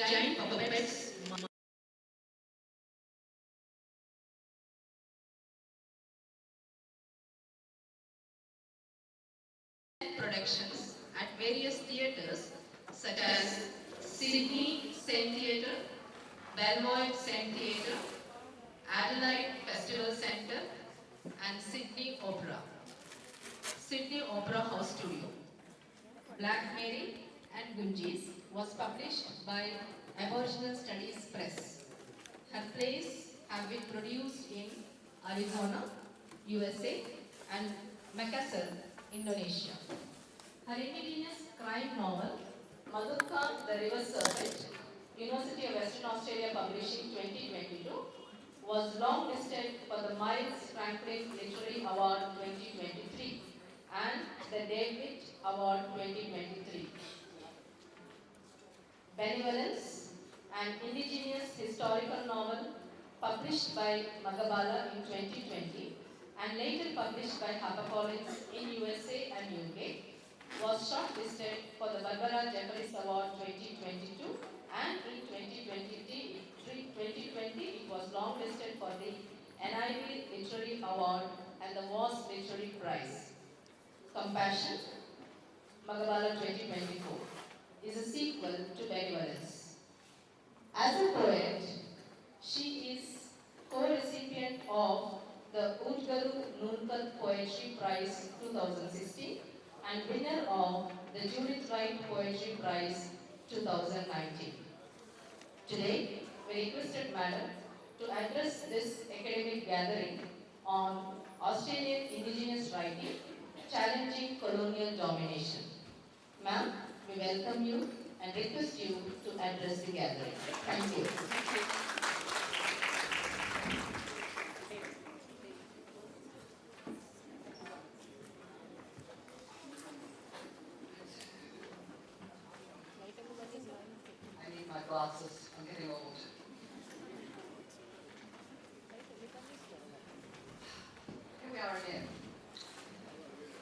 giant puppets productions at various theatres such as Sydney Sen Theatre, Belmont Sen Theatre, Adelaide Festival Centre, and Sydney Opera. Sydney Opera House Studio. Black Mary and Gunjis was published by Aboriginal Studies Press. Her plays have been produced in Arizona, USA, and Makassar, Indonesia. Her indigenous crime novel, Madhukar the River Serpent, University of Western Australia Publishing 2022, was longlisted for the Miles Franklin Literary Award 2023 and the David Award 2023. Benevolence, an indigenous historical novel published by Magabala in 2020 and later published by HarperCollins in USA and UK, was shortlisted for the Barbara Jeffries Award 2022 and in 2020 it was longlisted for the NIV Literary Award and the Voss Literary Prize. Compassion, Magabala 2024, is a sequel to Benevolence. As a poet, she is co-recipient of the Udgaru Nunkal Poetry Prize 2016 and winner of the Judith Wright Poetry Prize 2019. Today, we requested Madam to address this academic gathering on Australian Indigenous writing, challenging colonial domination. Ma'am, we welcome you and request you to address the gathering. Thank you. I need my glasses. I'm getting old. Here we are again.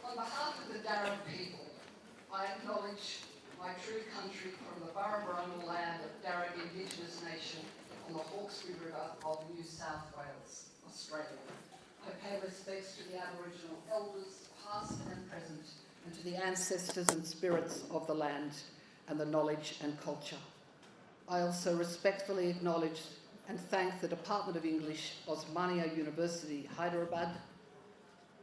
On behalf of the Darug people, I acknowledge my true country from the Burra land of Darug Indigenous Nation on the Hawkesbury River of New South Wales, Australia. I pay respects to the Aboriginal elders, past and present, and to the ancestors and spirits of the land and the knowledge and culture. I also respectfully acknowledge and thank the Department of English, Osmania University, Hyderabad,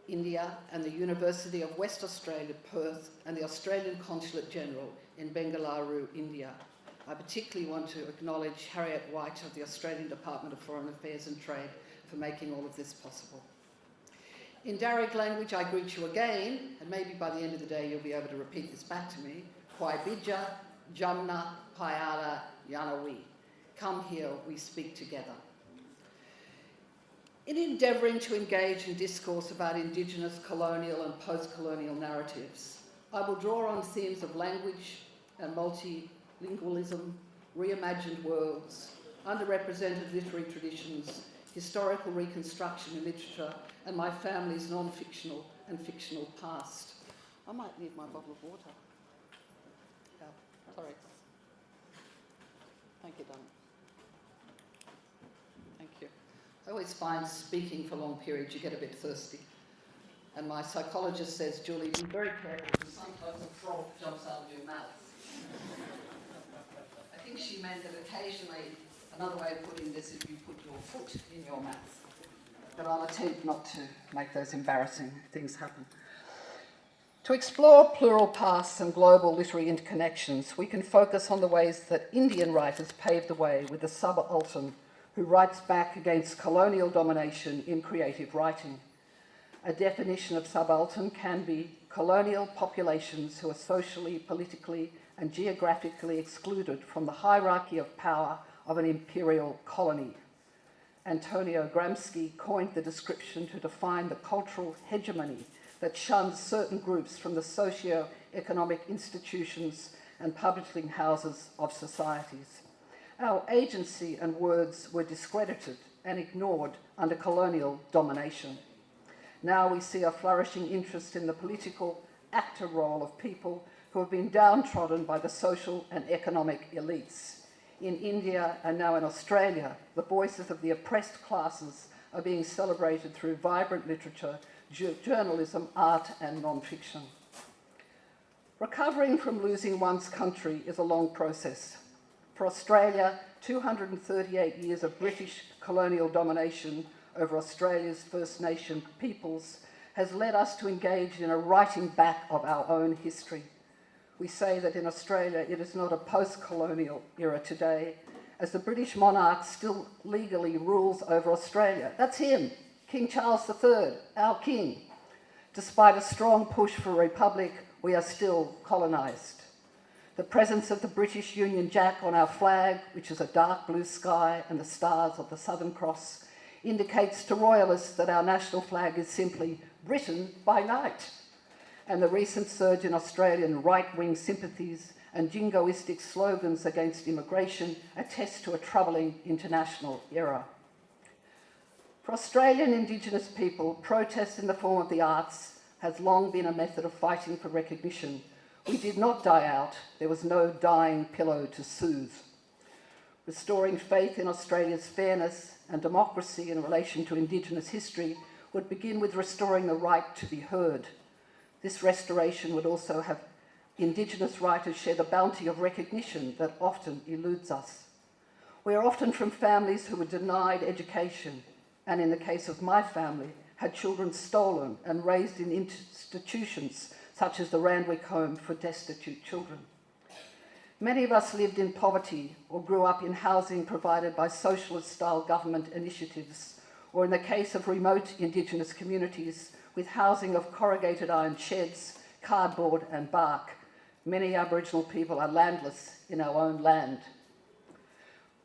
India, and the University of West Australia, Perth, and the Australian Consulate-General in Bengaluru, India. I particularly want to acknowledge Harriet White of the Australian Department of Foreign Affairs and Trade for making all of this possible. In Darug language, I greet you again, and maybe by the end of the day you'll be able to repeat this back to me. Kwaibija, Jamna, Payala, Yanawi. Come here, we speak together. In endeavouring to engage in discourse about Indigenous, colonial and post-colonial narratives, I will draw on themes of language and multilingualism, reimagined worlds, underrepresented literary traditions, historical reconstruction in literature, and my family's non-fictional and fictional past. I might need my bottle of water. Oh, sorry. Thank you, darling. Thank you. I always find speaking for long periods you get a bit thirsty. And my psychologist says, Julie, be very careful because sometimes a frog jumps out of your mouth. I think she meant that occasionally, another way of putting this is you put your foot in your mouth. But I'll attempt not to make those embarrassing things happen. To explore plural pasts and global literary interconnections, we can focus on the ways that Indian writers paved the way with the subaltern who writes back against colonial domination in creative writing. A definition of subaltern can be colonial populations who are socially, politically, and geographically excluded from the hierarchy of power of an imperial colony. Antonio Gramsci coined the description to define the cultural hegemony that shuns certain groups from the socio-economic institutions and publishing houses of societies. Our agency and words were discredited and ignored under colonial domination. Now we see a flourishing interest in the political actor role of people who have been downtrodden by the social and economic elites. In India and now in Australia, the voices of the oppressed classes are being celebrated through vibrant literature, journalism, art and non-fiction. Recovering from losing one's country is a long process. For Australia, 238 years of British colonial domination over Australia's First Nation peoples has led us to engage in a writing back of our own history. We say that in Australia it is not a post-colonial era today, as the British monarch still legally rules over Australia. That's him, King Charles III, our king. Despite a strong push for a republic, we are still colonised. The presence of the British Union Jack on our flag, which is a dark blue sky and the stars of the Southern Cross, indicates to royalists that our national flag is simply Britain by night. And the recent surge in Australian right-wing sympathies and jingoistic slogans against immigration attest to a troubling international era. For Australian Indigenous people, protest in the form of the arts has long been a method of fighting for recognition. We did not die out. There was no dying pillow to soothe. Restoring faith in Australia's fairness and democracy in relation to Indigenous history would begin with restoring the right to be heard. This restoration would also have Indigenous writers share the bounty of recognition that often eludes us. We are often from families who were denied education, and in the case of my family, had children stolen and raised in institutions such as the Randwick Home for Destitute Children. Many of us lived in poverty or grew up in housing provided by socialist-style government initiatives, or in the case of remote Indigenous communities, with housing of corrugated iron sheds, cardboard and bark. Many Aboriginal people are landless in our own land.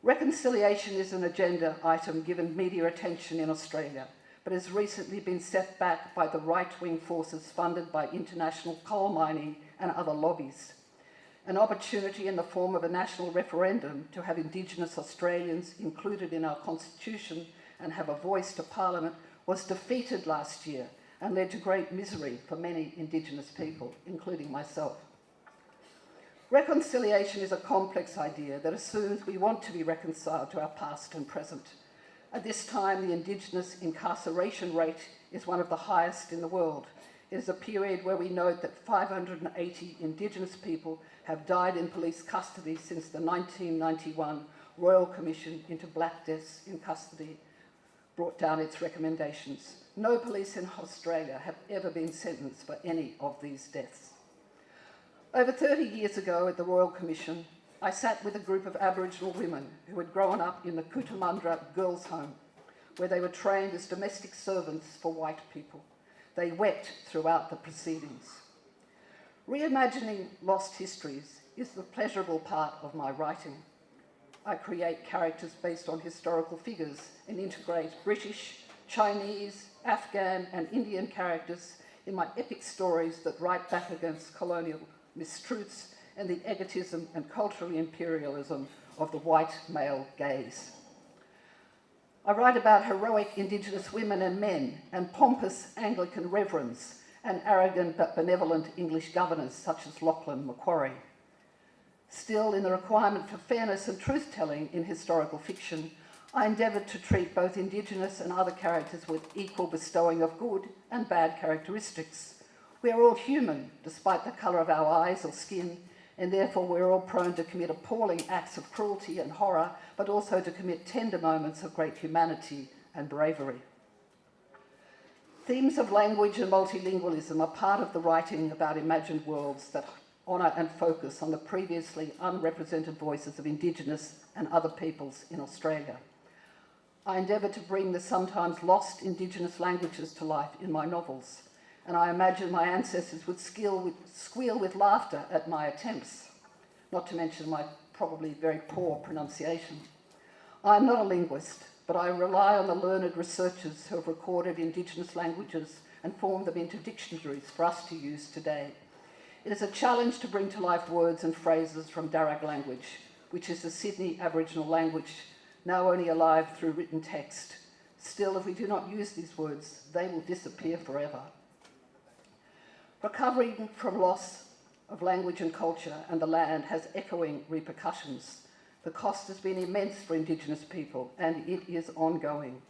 Reconciliation is an agenda item given media attention in Australia, but has recently been set back by the right-wing forces funded by international coal mining and other lobbies. An opportunity in the form of a national referendum to have Indigenous Australians included in our constitution and have a voice to Parliament was defeated last year and led to great misery for many Indigenous people, including myself. Reconciliation is a complex idea that assumes we want to be reconciled to our past and present. At this time, the Indigenous incarceration rate is one of the highest in the world. It is a period where we note that 580 Indigenous people have died in police custody since the 1991 Royal Commission into Black Deaths in Custody brought down its recommendations. No police in Australia have ever been sentenced for any of these deaths. Over 30 years ago at the Royal Commission, I sat with a group of Aboriginal women who had grown up in the Cootamundra Girls' Home, where they were trained as domestic servants for white people. They wept throughout the proceedings. Reimagining lost histories is the pleasurable part of my writing. I create characters based on historical figures and integrate British, Chinese, Afghan and Indian characters in my epic stories that write back against colonial mistruths and the egotism and cultural imperialism of the white male gaze. I write about heroic Indigenous women and men and pompous Anglican reverends and arrogant but benevolent English governors such as Lachlan Macquarie. Still, in the requirement for fairness and truth-telling in historical fiction, I endeavoured to treat both Indigenous and other characters with equal bestowing of good and bad characteristics. We are all human, despite the colour of our eyes or skin, and therefore we're all prone to commit appalling acts of cruelty and horror, but also to commit tender moments of great humanity and bravery. Themes of language and multilingualism are part of the writing about imagined worlds that honour and focus on the previously unrepresented voices of Indigenous and other peoples in Australia. I endeavour to bring the sometimes lost Indigenous languages to life in my novels, and I imagine my ancestors would squeal with laughter at my attempts, not to mention my probably very poor pronunciation. I am not a linguist, but I rely on the learned researchers who have recorded Indigenous languages and formed them into dictionaries for us to use today. It is a challenge to bring to life words and phrases from Darug language, which is the Sydney Aboriginal language, now only alive through written text. Still, if we do not use these words, they will disappear forever. Recovering from loss of language and culture and the land has echoing repercussions. The cost has been immense for Indigenous people, and it is ongoing.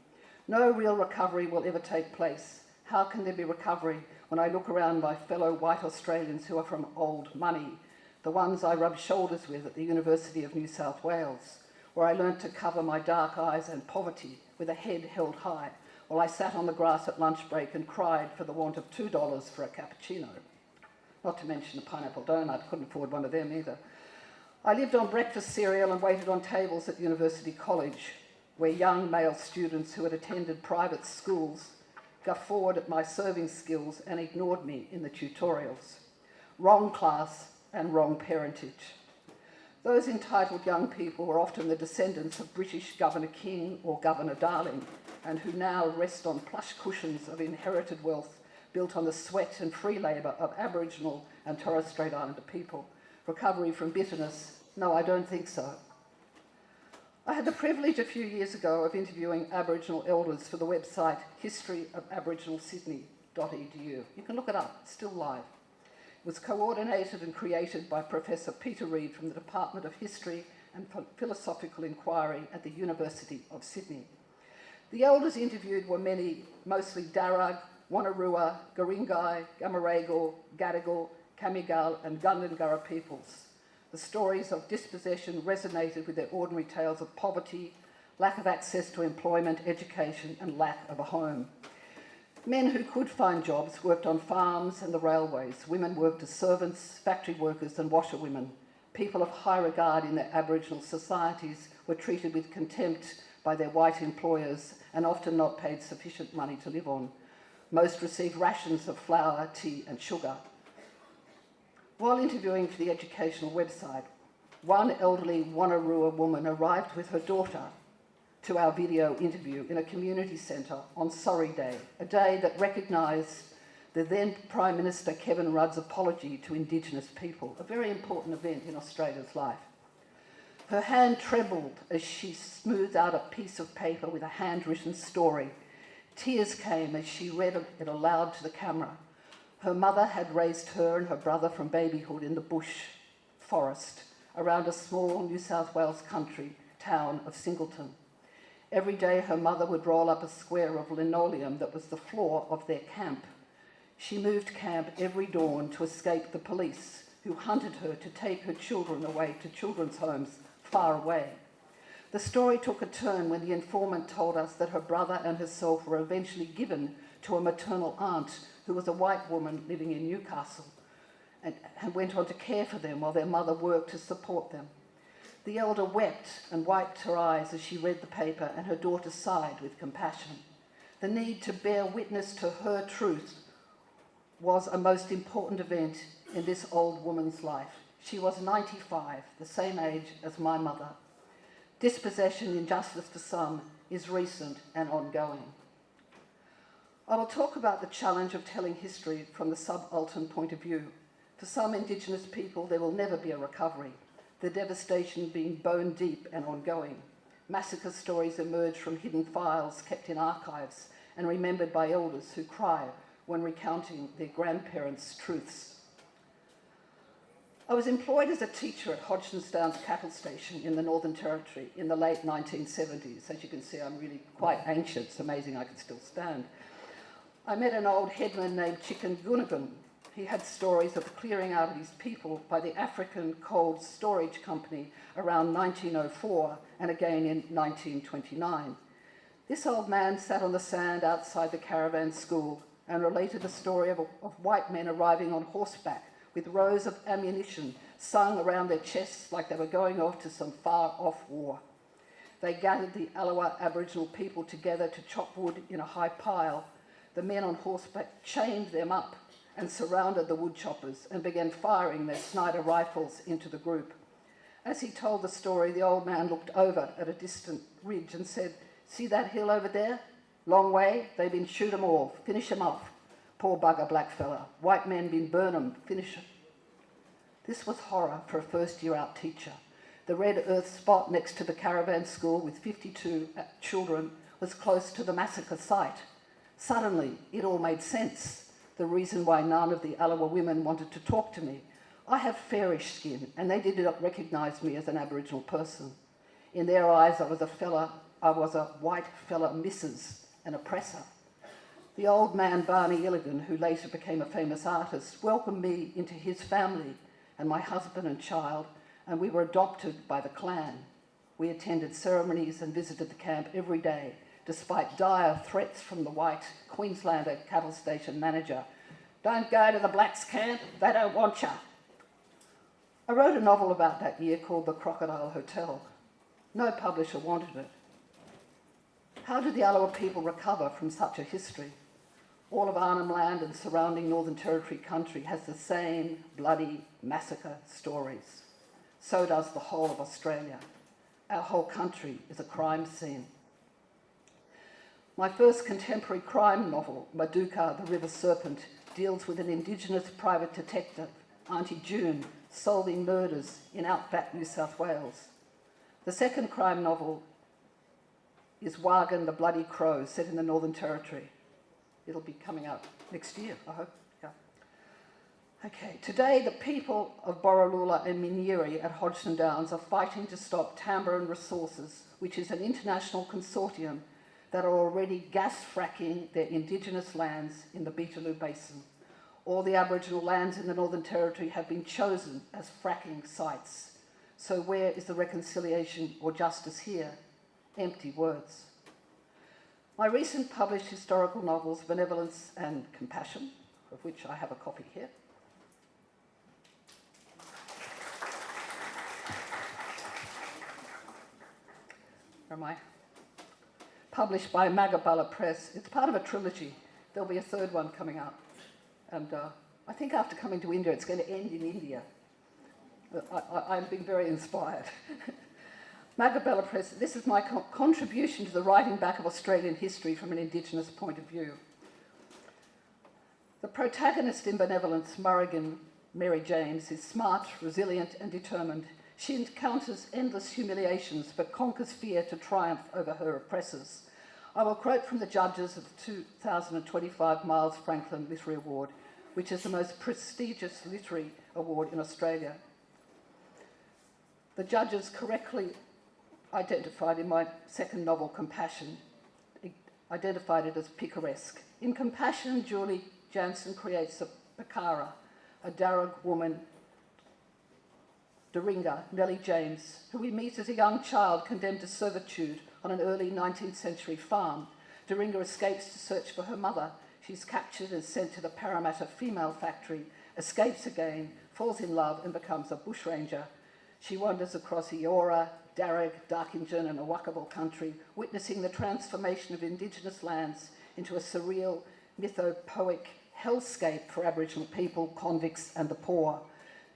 No real recovery will ever take place. How can there be recovery when I look around my fellow white Australians who are from old money, the ones I rubbed shoulders with at the University of New South Wales, where I learnt to cover my dark eyes and poverty with a head held high, while I sat on the grass at lunch break and cried for the want of $2 for a cappuccino. Not to mention a pineapple donut, couldn't afford one of them either. I lived on breakfast cereal and waited on tables at University College, where young male students who had attended private schools guffawed at my serving skills and ignored me in the tutorials. Wrong class and wrong parentage. Those entitled young people were often the descendants of British Governor King or Governor Darling, and who now rest on plush cushions of inherited wealth built on the sweat and free labour of Aboriginal and Torres Strait Islander people. Recovery from bitterness? No, I don't think so. I had the privilege a few years ago of interviewing Aboriginal elders for the website historyofaboriginalsydney.edu. You can look it up, it's still live. It was coordinated and created by Professor Peter Reid from the Department of History and Philosophical Inquiry at the University of Sydney. The elders interviewed were mostly Darug, Wonnarua, Guringai, Gamaragal, Gadigal, Kamigal and Gundungurra peoples. The stories of dispossession resonated with their ordinary tales of poverty, lack of access to employment, education and lack of a home. Men who could find jobs worked on farms and the railways. Women worked as servants, factory workers and washerwomen. People of high regard in their Aboriginal societies were treated with contempt by their white employers and often not paid sufficient money to live on. Most received rations of flour, tea and sugar. While interviewing for the educational website, one elderly Wonnarua woman arrived with her daughter to our video interview in a community centre on Sorry Day, a day that recognised the then Prime Minister Kevin Rudd's apology to Indigenous people, a very important event in Australia's life. Her hand trembled as she smoothed out a piece of paper with a handwritten story. Tears came as she read it aloud to the camera. Her mother had raised her and her brother from babyhood in the bush forest around a small New South Wales country town of Singleton. Every day her mother would roll up a square of linoleum that was the floor of their camp. She moved camp every dawn to escape the police, who hunted her to take her children away to children's homes far away. The story took a turn when the informant told us that her brother and herself were eventually given to a maternal aunt who was a white woman living in Newcastle and went on to care for them while their mother worked to support them. The elder wept and wiped her eyes as she read the paper, and her daughter sighed with compassion. The need to bear witness to her truth was a most important event in this old woman's life. She was 95, the same age as my mother. Dispossession, injustice for some, is recent and ongoing. I will talk about the challenge of telling history from the subaltern point of view. For some Indigenous people, there will never be a recovery, the devastation being bone deep and ongoing. Massacre stories emerge from hidden files kept in archives and remembered by elders who cry when recounting their grandparents' truths. I was employed as a teacher at Hodgson's Downs Cattle Station in the Northern Territory in the late 1970s. As you can see, I'm really quite ancient. It's amazing I can still stand. I met an old headman named Chicken Gunnagun. He had stories of the clearing out of his people by the African Cold Storage Company around 1904 and again in 1929. This old man sat on the sand outside the caravan school and related a story of white men arriving on horseback with rows of ammunition slung around their chests like they were going off to some far-off war. They gathered the Alawa Aboriginal people together to chop wood in a high pile. The men on horseback chained them up and surrounded the wood choppers and began firing their Snider rifles into the group. As he told the story, the old man looked over at a distant ridge and said, "See that hill over there? Long way, they been shoot 'em all, finish 'em off. Poor bugger black fella, white men been burn 'em, finish 'em." This was horror for a first-year out teacher. The red earth spot next to the caravan school with 52 children was close to the massacre site. Suddenly, it all made sense. The reason why none of the Alawa women wanted to talk to me. I have fairish skin, and they did not recognise me as an Aboriginal person. In their eyes, I was a white fella missus, an oppressor. The old man Barney Illigan, who later became a famous artist, welcomed me into his family and my husband and child, and we were adopted by the clan. We attended ceremonies and visited the camp every day, despite dire threats from the white Queenslander cattle station manager. "Don't go to the blacks' camp, they don't want ya." I wrote a novel about that year called The Crocodile Hotel. No publisher wanted it. How did the Alawa people recover from such a history? All of Arnhem Land and surrounding Northern Territory country has the same bloody massacre stories. So does the whole of Australia. Our whole country is a crime scene. My first contemporary crime novel, Maduka, the River Serpent, deals with an Indigenous private detective, Auntie June, solving murders in outback New South Wales. The second crime novel is Wagan the Bloody Crow, set in the Northern Territory. It'll be coming out next year, I hope. Yeah. Okay, today the people of Borroloola and Minyeri at Hodgson Downs are fighting to stop Tamboran Resources, which is an international consortium that are already gas fracking their Indigenous lands in the Beetaloo Basin. All the Aboriginal lands in the Northern Territory have been chosen as fracking sites. So where is the reconciliation or justice here? Empty words. My recent published historical novels, Benevolence and Compassion, of which I have a copy here, where am I? Published by Magabala Press. It's part of a trilogy. There'll be a third one coming out. And I think after coming to India, it's going to end in India. I'm being very inspired. Magabala Press, this is my contribution to the writing back of Australian history from an Indigenous point of view. The protagonist in Benevolence, Murrigan, Mary James, is smart, resilient and determined. She encounters endless humiliations but conquers fear to triumph over her oppressors. I will quote from the judges of the 2025 Miles Franklin Literary Award, which is the most prestigious literary award in Australia. The judges correctly identified in my second novel, Compassion, identified it as picaresque. In Compassion, Julie Jansen creates a Bakara, a Darug woman, Doringa, Nellie James, who we meet as a young child condemned to servitude on an early 19th century farm. Doringa escapes to search for her mother. She's captured and sent to the Parramatta female factory, escapes again, falls in love and becomes a bushranger. She wanders across Eora, Darug, Darkinjun and Awakabal country, witnessing the transformation of Indigenous lands into a surreal, mythopoeic hellscape for Aboriginal people, convicts and the poor.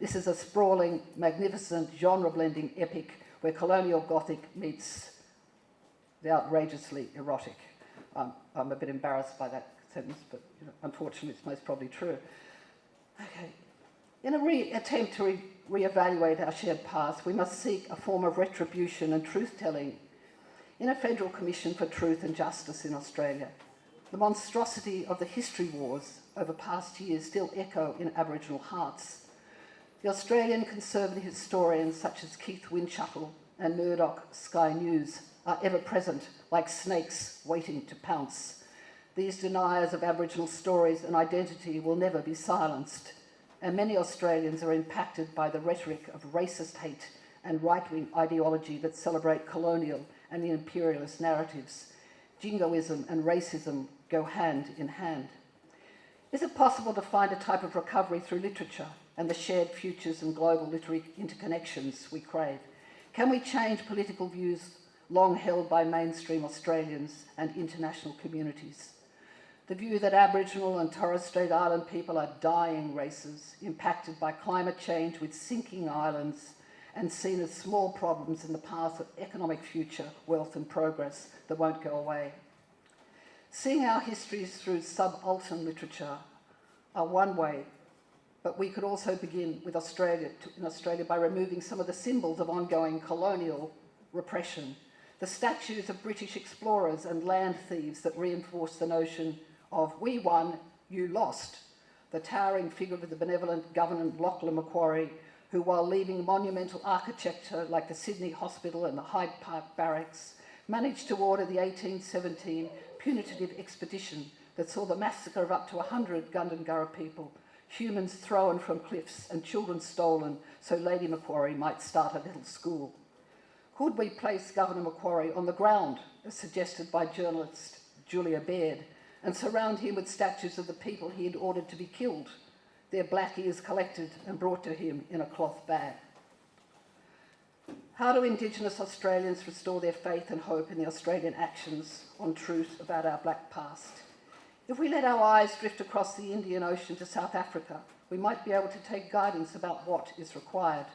This is a sprawling, magnificent, genre-blending epic where colonial Gothic meets the outrageously erotic. I'm a bit embarrassed by that sentence, but unfortunately it's most probably true. Okay. In a attempt to re-evaluate our shared past, we must seek a form of retribution and truth-telling in a Federal Commission for Truth and Justice in Australia. The monstrosity of the history wars over past years still echo in Aboriginal hearts. The Australian conservative historians such as Keith Windschuttle and Murdoch Sky News are ever present like snakes waiting to pounce. These deniers of Aboriginal stories and identity will never be silenced, and many Australians are impacted by the rhetoric of racist hate and right-wing ideology that celebrate colonial and the imperialist narratives. Jingoism and racism go hand in hand. Is it possible to find a type of recovery through literature and the shared futures and global literary interconnections we crave? Can we change political views long held by mainstream Australians and international communities? The view that Aboriginal and Torres Strait Island people are dying races, impacted by climate change with sinking islands and seen as small problems in the path of economic future, wealth and progress that won't go away. Seeing our histories through subaltern literature are one way, but we could also begin with in Australia by removing some of the symbols of ongoing colonial repression, the statues of British explorers and land thieves that reinforce the notion of we won, you lost, the towering figure of the benevolent Governor Lachlan Macquarie, who, while leaving monumental architecture like the Sydney Hospital and the Hyde Park Barracks, managed to order the 1817 punitive expedition that saw the massacre of up to 100 Gundungurra people, humans thrown from cliffs and children stolen so Lady Macquarie might start a little school. Could we place Governor Macquarie on the ground, as suggested by journalist Julia Baird, and surround him with statues of the people he had ordered to be killed, their black ears collected and brought to him in a cloth bag? How do Indigenous Australians restore their faith and hope in the Australian actions on truth about our black past? If we let our eyes drift across the Indian Ocean to South Africa, we might be able to take guidance about what is required.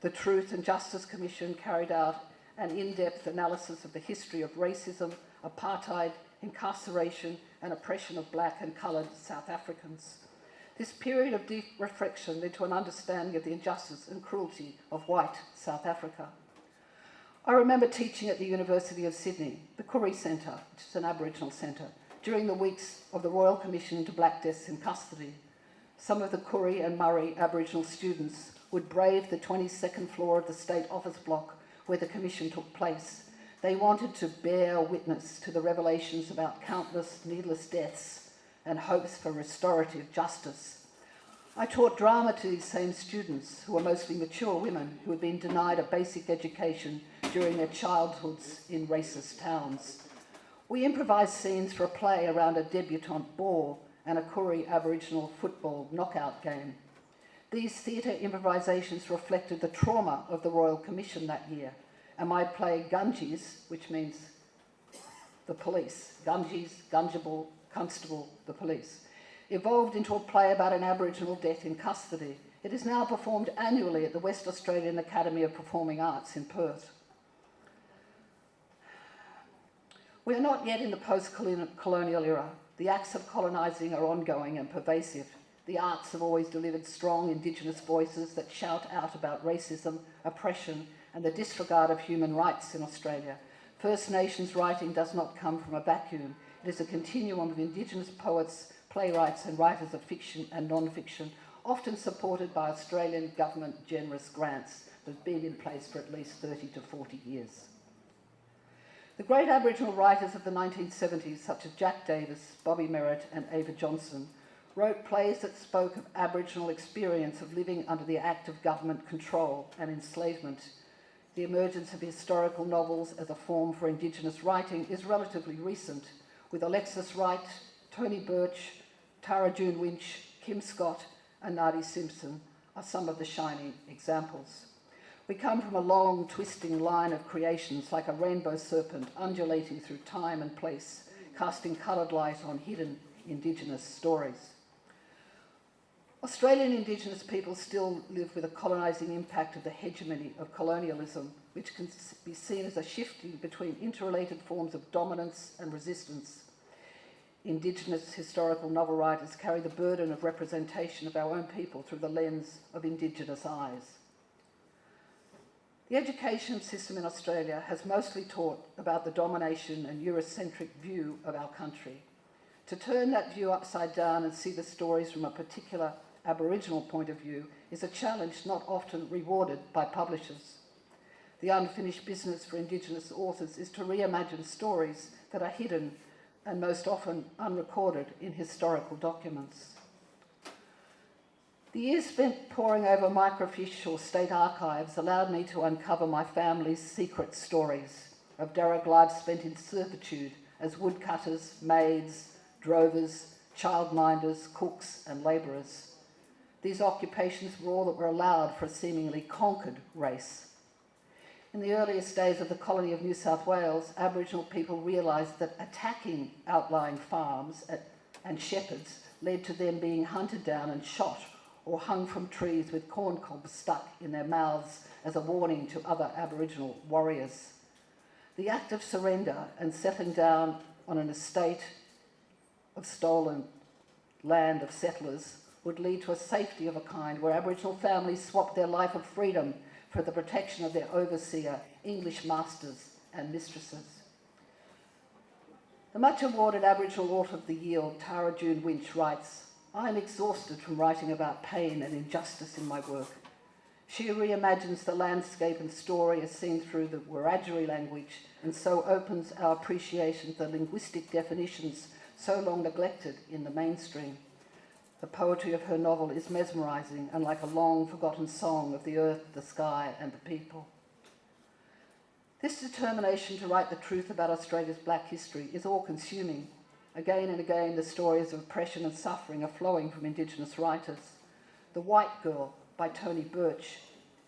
The Truth and Justice Commission carried out an in-depth analysis of the history of racism, apartheid, incarceration and oppression of black and coloured South Africans. This period of deep reflection led to an understanding of the injustice and cruelty of white South Africa. I remember teaching at the University of Sydney, the Koori Centre, which is an Aboriginal centre, during the weeks of the Royal Commission into Black Deaths in Custody. Some of the Koori and Murri Aboriginal students would brave the 22nd floor of the State Office block where the commission took place. They wanted to bear witness to the revelations about countless needless deaths and hopes for restorative justice. I taught drama to these same students, who were mostly mature women who had been denied a basic education during their childhoods in racist towns. We improvised scenes for a play around a debutante ball and a Koori Aboriginal football knockout game. These theatre improvisations reflected the trauma of the Royal Commission that year, and my play Gungies, which means the police, Gungies, Gunjable, Constable, the police, evolved into a play about an Aboriginal death in custody. It is now performed annually at the West Australian Academy of Performing Arts in Perth. We are not yet in the post-colonial era. The acts of colonising are ongoing and pervasive. The arts have always delivered strong Indigenous voices that shout out about racism, oppression, and the disregard of human rights in Australia. First Nations writing does not come from a vacuum. It is a continuum of Indigenous poets, playwrights, and writers of fiction and non-fiction, often supported by Australian government generous grants that have been in place for at least 30 to 40 years. The great Aboriginal writers of the 1970s, such as Jack Davis, Bobby Merritt, and Ava Johnson, wrote plays that spoke of Aboriginal experience of living under the act of government control and enslavement. The emergence of historical novels as a form for Indigenous writing is relatively recent, with Alexis Wright, Tony Birch, Tara June Winch, Kim Scott, and Nadi Simpson are some of the shining examples. We come from a long, twisting line of creations like a rainbow serpent undulating through time and place, casting coloured light on hidden Indigenous stories. Australian Indigenous people still live with a colonising impact of the hegemony of colonialism, which can be seen as a shifting between interrelated forms of dominance and resistance. Indigenous historical novel writers carry the burden of representation of our own people through the lens of Indigenous eyes. The education system in Australia has mostly taught about the domination and Eurocentric view of our country. To turn that view upside down and see the stories from a particular Aboriginal point of view is a challenge not often rewarded by publishers. The unfinished business for Indigenous authors is to reimagine stories that are hidden and most often unrecorded in historical documents. The years spent poring over microfiche or state archives allowed me to uncover my family's secret stories of Darug lives spent in servitude as woodcutters, maids, drovers, childminders, cooks and labourers. These occupations were all that were allowed for a seemingly conquered race. In the earliest days of the colony of New South Wales, Aboriginal people realised that attacking outlying farms and shepherds led to them being hunted down and shot or hung from trees with corn cobs stuck in their mouths as a warning to other Aboriginal warriors. The act of surrender and settling down on an estate of stolen land of settlers would lead to a safety of a kind where Aboriginal families swapped their life of freedom for the protection of their overseer, English masters and mistresses. The much awarded Aboriginal author of the year, Tara June Winch, writes, I am exhausted from writing about pain and injustice in my work. She reimagines the landscape and story as seen through the Wiradjuri language, and so opens our appreciation of the linguistic definitions so long neglected in the mainstream. The poetry of her novel is mesmerising and like a long-forgotten song of the earth, the sky and the people. This determination to write the truth about Australia's black history is all-consuming. Again and again, the stories of oppression and suffering are flowing from Indigenous writers. The White Girl, by Tony Birch,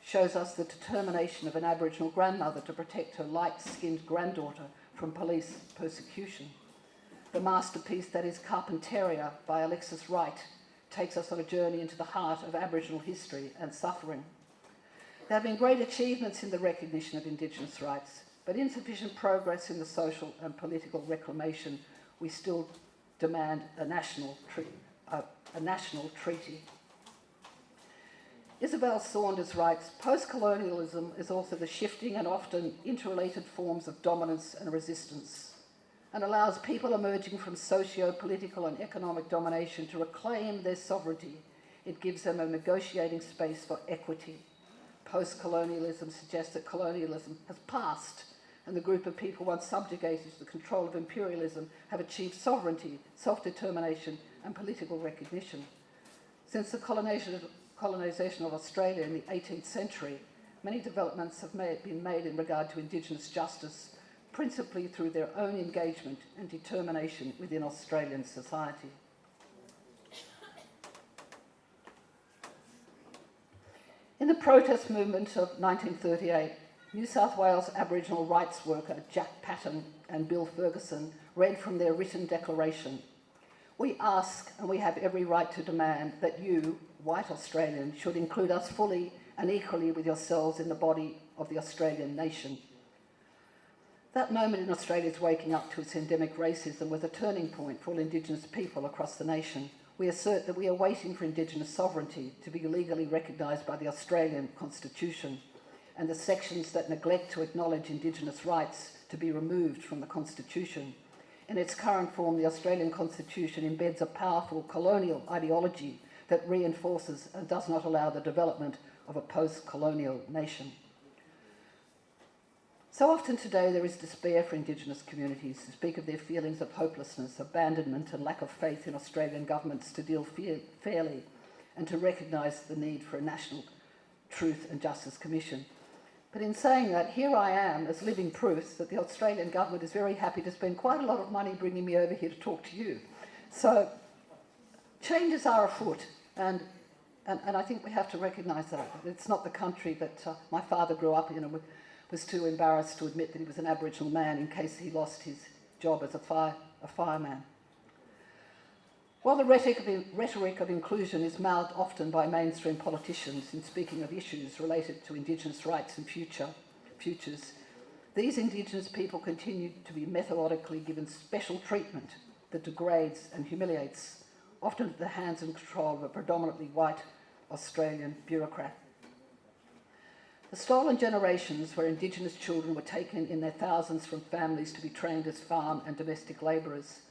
shows us the determination of an Aboriginal grandmother to protect her light-skinned granddaughter from police persecution. The masterpiece that is Carpentaria, by Alexis Wright, takes us on a journey into the heart of Aboriginal history and suffering. There have been great achievements in the recognition of Indigenous rights, but insufficient progress in the social and political reclamation. We still demand a national treaty. Isabel Saunders writes, post-colonialism is also the shifting and often interrelated forms of dominance and resistance, and allows people emerging from socio-political and economic domination to reclaim their sovereignty. It gives them a negotiating space for equity. Post-colonialism suggests that colonialism has passed, and the group of people once subjugated to the control of imperialism have achieved sovereignty, self-determination, and political recognition. Since the colonisation of Australia in the 18th century, many developments have been made in regard to Indigenous justice, principally through their own engagement and determination within Australian society. In the protest movement of 1938, New South Wales Aboriginal rights worker Jack Patton and Bill Ferguson read from their written declaration. We ask, and we have every right to demand, that you, white Australians, should include us fully and equally with yourselves in the body of the Australian nation. That moment in Australia's waking up to its endemic racism was a turning point for all Indigenous people across the nation. We assert that we are waiting for Indigenous sovereignty to be legally recognised by the Australian Constitution, and the sections that neglect to acknowledge Indigenous rights to be removed from the Constitution. In its current form, the Australian Constitution embeds a powerful colonial ideology that reinforces and does not allow the development of a post-colonial nation. So often today there is despair for Indigenous communities to speak of their feelings of hopelessness, abandonment and lack of faith in Australian governments to deal fairly and to recognise the need for a National Truth and Justice Commission. But in saying that, here I am as living proof that the Australian government is very happy to spend quite a lot of money bringing me over here to talk to you. So changes are afoot, and I think we have to recognise that. It's not the country that my father grew up in and was too embarrassed to admit that he was an Aboriginal man in case he lost his job as a fireman. While the rhetoric of inclusion is mouthed often by mainstream politicians in speaking of issues related to Indigenous rights and futures, these Indigenous people continue to be methodically given special treatment that degrades and humiliates, often at the hands and control of a predominantly white Australian bureaucrat. The stolen generations where Indigenous children were taken in their thousands from families to be trained as farm and domestic labourers,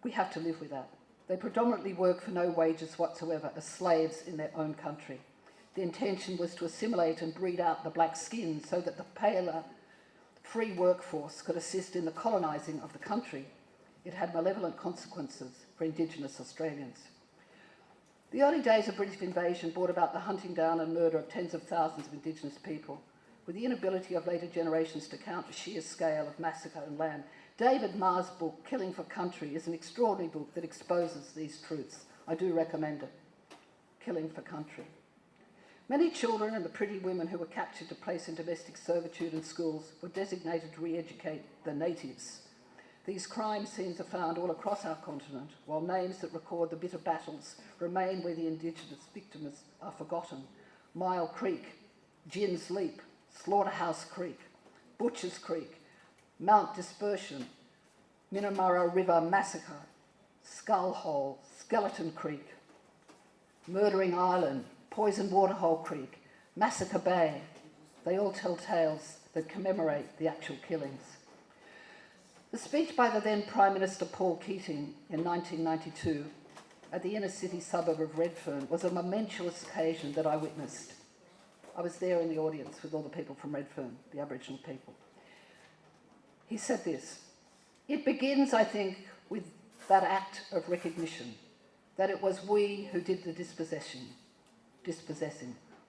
we have to live with that. They predominantly work for no wages whatsoever as slaves in their own country. The intention was to assimilate and breed out the black skin so that the paler, free workforce could assist in the colonising of the country. It had malevolent consequences for Indigenous Australians. The early days of British invasion brought about the hunting down and murder of tens of thousands of Indigenous people, with the inability of later generations to count the sheer scale of massacre and land. David Marr's book, Killing for Country, is an extraordinary book that exposes these truths. I do recommend it. Killing for Country. Many children and the pretty women who were captured to place in domestic servitude in schools were designated to re-educate the natives. These crime scenes are found all across our continent, while names that record the bitter battles remain where the Indigenous victims are forgotten. Mile Creek, Gin's Leap, Slaughterhouse Creek, Butcher's Creek, Mount Dispersion, Minamurra River Massacre, Skull Hole, Skeleton Creek, Murdering Island, Poison Waterhole Creek, Massacre Bay. They all tell tales that commemorate the actual killings. The speech by the then Prime Minister Paul Keating in 1992 at the inner city suburb of Redfern was a momentous occasion that I witnessed. I was there in the audience with all the people from Redfern, the Aboriginal people. He said this: "It begins, I think, with that act of recognition, that it was we who did the dispossessing.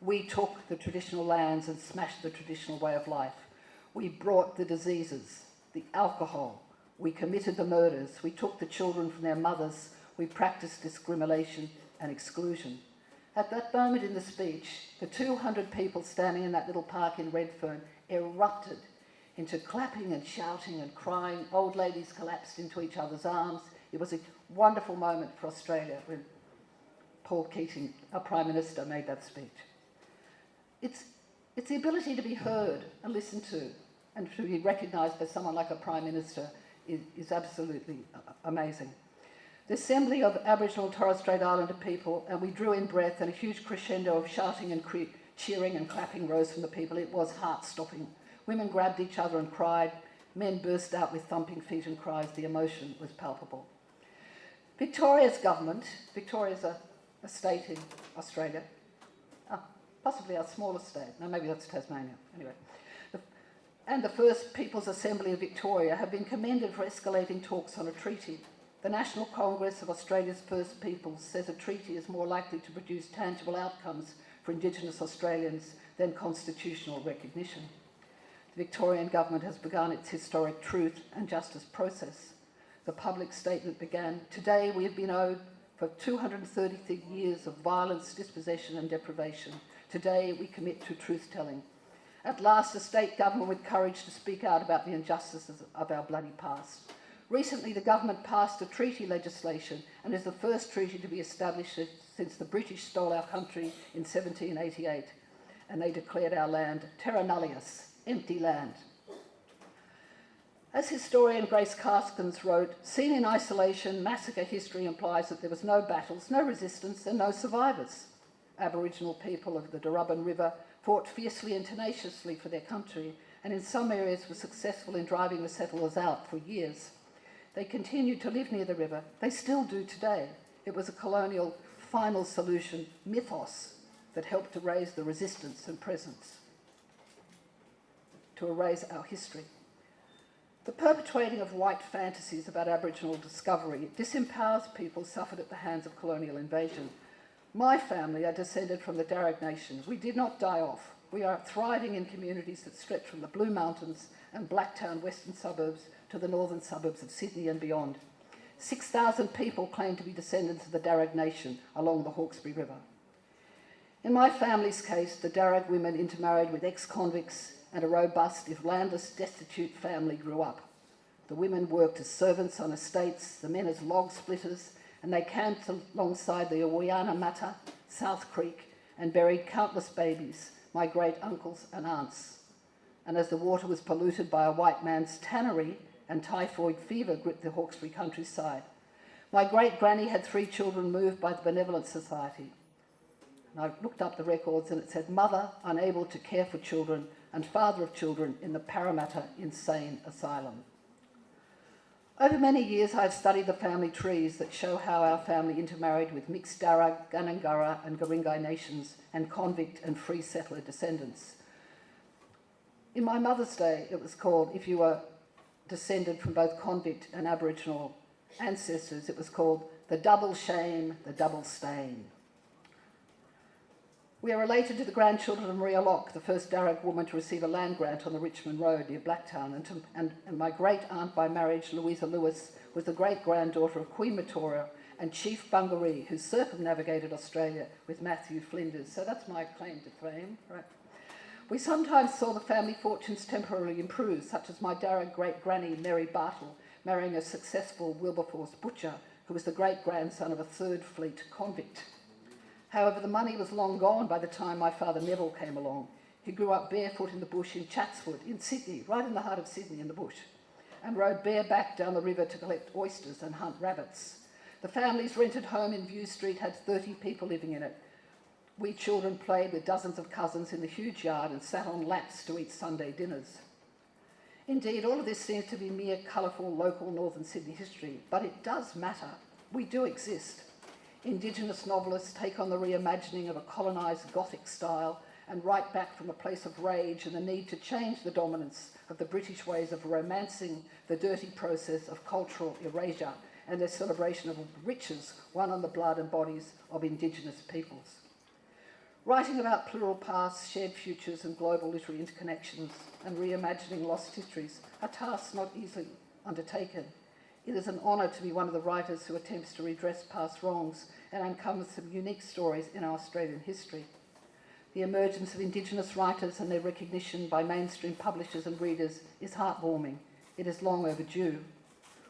We took the traditional lands and smashed the traditional way of life. We brought the diseases, the alcohol. We committed the murders. We took the children from their mothers. We practiced discrimination and exclusion." At that moment in the speech, the 200 people standing in that little park in Redfern erupted into clapping and shouting and crying. Old ladies collapsed into each other's arms. It was a wonderful moment for Australia when Paul Keating, our Prime Minister, made that speech. It's the ability to be heard and listened to and to be recognised by someone like a Prime Minister is absolutely amazing. The Assembly of Aboriginal and Torres Strait Islander people, and we drew in breath, and a huge crescendo of shouting and cheering and clapping rose from the people. It was heart-stopping. Women grabbed each other and cried. Men burst out with thumping feet and cries. The emotion was palpable. Victoria's government, Victoria's a state in Australia, possibly our smallest state, no, maybe that's Tasmania, anyway, and the First People's Assembly of Victoria have been commended for escalating talks on a treaty. The National Congress of Australia's First Peoples says a treaty is more likely to produce tangible outcomes for Indigenous Australians than constitutional recognition. The Victorian government has begun its historic truth and justice process. The public statement began, "Today we have been owed for 230 years of violence, dispossession and deprivation. Today we commit to truth-telling. At last, a state government with courage to speak out about the injustices of our bloody past." Recently, the government passed a treaty legislation and is the first treaty to be established since the British stole our country in 1788, and they declared our land terra nullius, empty land. As historian Grace Karskens wrote, "Seen in isolation, massacre history implies that there was no battles, no resistance and no survivors. Aboriginal people of the Darubin River fought fiercely and tenaciously for their country, and in some areas were successful in driving the settlers out for years. They continued to live near the river. They still do today. It was a colonial final solution mythos that helped to raise the resistance and presence, to erase our history. The perpetuating of white fantasies about Aboriginal discovery disempowers people suffered at the hands of colonial invasion. My family are descended from the Darug Nation. We did not die off. We are thriving in communities that stretch from the Blue Mountains and Blacktown western suburbs to the northern suburbs of Sydney and beyond. 6,000 people claim to be descendants of the Darug Nation along the Hawkesbury River. In my family's case, the Darug women intermarried with ex-convicts and a robust, if landless, destitute family grew up. The women worked as servants on estates, the men as log splitters, and they camped alongside the Awiyana Mata, South Creek, and buried countless babies, my great-uncles and aunts. And as the water was polluted by a white man's tannery and typhoid fever gripped the Hawkesbury countryside, my great-granny had 3 children moved by the Benevolent Society. And I looked up the records and it said, "Mother unable to care for children and father of children in the Parramatta Insane Asylum." Over many years, I have studied the family trees that show how our family intermarried with mixed Darug, Gunungurra and Guringai nations and convict and free settler descendants. In my mother's day, it was called, if you were descended from both convict and Aboriginal ancestors, it was called the double shame, the double stain. We are related to the grandchildren of Maria Locke, the first Darug woman to receive a land grant on the Richmond Road near Blacktown, and my great-aunt by marriage, Louisa Lewis, was the great-granddaughter of Queen Victoria and Chief Bungaree, who circumnavigated Australia with Matthew Flinders. So that's my claim to fame, right? We sometimes saw the family fortunes temporarily improve, such as my Darug great-granny, Mary Bartle, marrying a successful Wilberforce butcher, who was the great-grandson of a Third Fleet convict. However, the money was long gone by the time my father Neville came along. He grew up barefoot in the bush in Chatswood, in Sydney, right in the heart of Sydney in the bush, and rode bareback down the river to collect oysters and hunt rabbits. The family's rented home in View Street had 30 people living in it. We children played with dozens of cousins in the huge yard and sat on laps to eat Sunday dinners. Indeed, all of this seems to be mere colourful local northern Sydney history, but it does matter. We do exist. Indigenous novelists take on the reimagining of a colonised Gothic style and write back from a place of rage and the need to change the dominance of the British ways of romancing the dirty process of cultural erasure and their celebration of riches won on the blood and bodies of Indigenous peoples. Writing about plural pasts, shared futures and global literary interconnections and reimagining lost histories are tasks not easily undertaken. It is an honour to be one of the writers who attempts to redress past wrongs and uncover some unique stories in our Australian history. The emergence of Indigenous writers and their recognition by mainstream publishers and readers is heartwarming. It is long overdue.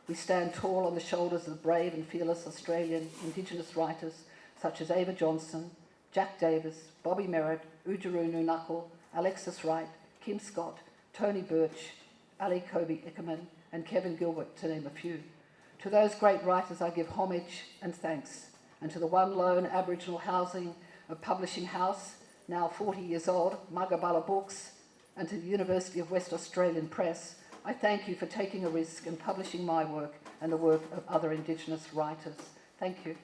We stand tall on the shoulders of brave and fearless Australian Indigenous writers such as Ava Johnson, Jack Davis, Bobby Merritt, Oodgeroo Noonuccal, Alexis Wright, Kim Scott, Tony Birch, Ali Kobe Ickerman, and Kevin Gilbert, to name a few. To those great writers I give homage and thanks, and to the one lone Aboriginal housing of publishing house, now 40 years old, Magabala Books, and to the University of West Australian Press, I thank you for taking a risk and publishing my work and the work of other Indigenous writers. Thank you.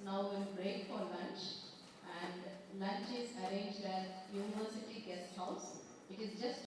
Now we'll break for lunch, and lunch is arranged at University Guest House. It is just